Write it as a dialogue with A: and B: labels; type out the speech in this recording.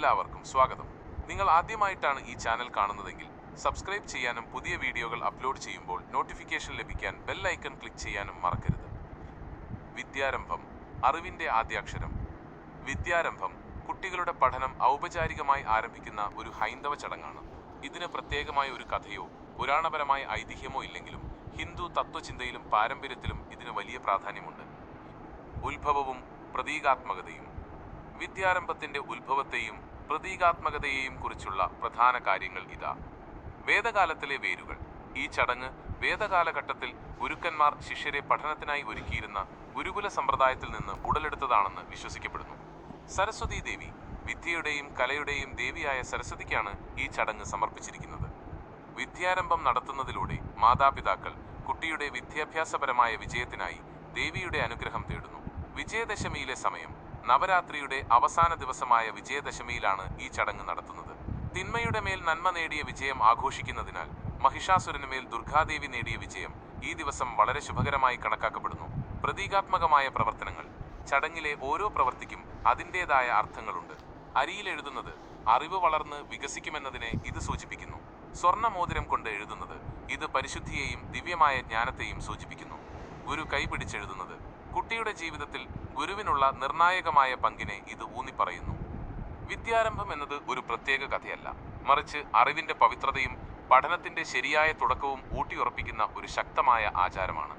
A: എല്ലാവർക്കും സ്വാഗതം. നിങ്ങൾ ആദ്യമായിട്ടാണ് ഈ ചാനൽ കാണുന്നതെങ്കിൽ സബ്സ്ക്രൈബ് ചെയ്യാനും പുതിയ വീഡിയോകൾ അപ്ലോഡ് ചെയ്യുമ്പോൾ നോട്ടിഫിക്കേഷൻ ലഭിക്കാൻ ബെൽ ഐക്കൺ ക്ലിക്ക് ചെയ്യാനും മറക്കരുത്. വിദ്യാരംഭം, അറിവിന്റെ ആദ്യാക്ഷരം. വിദ്യാരംഭം കുട്ടികളുടെ പഠനം ഔപചാരികമായി ആരംഭിക്കുന്ന ഒരു ഹൈന്ദവ ചടങ്ങാണ്. ഇതിന് പ്രത്യേകമായ ഒരു കഥയോ പുരാണപരമായ ഐതിഹ്യമോ ഇല്ലെങ്കിലും ഹിന്ദു തത്വചിന്തയിലും പാരമ്പര്യത്തിലും ഇതിന് വലിയ പ്രാധാന്യമുണ്ട്. ഉത്ഭവവും പ്രതീകാത്മകതയും. വിദ്യാരംഭത്തിന്റെ ഉത്ഭവത്തെയും പ്രതീകാത്മകതയെയും കുറിച്ചുള്ള പ്രധാന കാര്യങ്ങൾ ഇതാ. വേദകാലത്തിലെ വേരുകൾ. ഈ ചടങ്ങ് വേദകാലഘട്ടത്തിൽ ഗുരുക്കന്മാർ ശിഷ്യരെ പഠനത്തിനായി ഒരുക്കിയിരുന്ന ഗുരുകുല സമ്പ്രദായത്തിൽ നിന്ന് ഉടലെടുത്തതാണെന്ന് വിശ്വസിക്കപ്പെടുന്നു. സരസ്വതി ദേവി. വിദ്യയുടെയും കലയുടെയും ദേവിയായ സരസ്വതിക്കാണ് ഈ ചടങ്ങ് സമർപ്പിച്ചിരിക്കുന്നത്. വിദ്യാരംഭം നടത്തുന്നതിലൂടെ മാതാപിതാക്കൾ കുട്ടിയുടെ വിദ്യാഭ്യാസപരമായ വിജയത്തിനായി ദേവിയുടെ അനുഗ്രഹം തേടുന്നു. വിജയദശമിയിലെ സമയം. നവരാത്രിയുടെ അവസാന ദിവസമായ വിജയദശമിയിലാണ് ഈ ചടങ്ങ് നടത്തുന്നത്. തിന്മയുടെ മേൽ നന്മ നേടിയ വിജയം ആഘോഷിക്കുന്നതിനാൽ മഹിഷാസുരനുമേൽ ദുർഗാദേവി നേടിയ വിജയം ഈ ദിവസം വളരെ ശുഭകരമായി കണക്കാക്കപ്പെടുന്നു. പ്രതീകാത്മകമായ പ്രവർത്തനങ്ങൾ. ചടങ്ങിലെ ഓരോ പ്രവൃത്തിക്കും അതിൻ്റെതായ അർത്ഥങ്ങളുണ്ട്. അരിയിൽ എഴുതുന്നത് അറിവ് വളർന്ന് വികസിക്കുമെന്നതിനെ ഇത് സൂചിപ്പിക്കുന്നു. സ്വർണ്ണമോതിരം കൊണ്ട് എഴുതുന്നത് ഇത് പരിശുദ്ധിയെയും ദിവ്യമായ ജ്ഞാനത്തെയും സൂചിപ്പിക്കുന്നു. ഗുരു കൈപിടിച്ചെഴുതുന്നത് കുട്ടിയുടെ ജീവിതത്തിൽ ഗുരുവിനുള്ള നിർണായകമായ പങ്കിനെ ഇത് ഊന്നിപ്പറയുന്നു. വിദ്യാരംഭം എന്നത് ഒരു പ്രത്യേക കഥയല്ല, മറിച്ച് അറിവിന്റെ പവിത്രതയും പഠനത്തിന്റെ ശരിയായ തുടക്കവും ഊട്ടിയുറപ്പിക്കുന്ന ഒരു ശക്തമായ ആചാരമാണ്.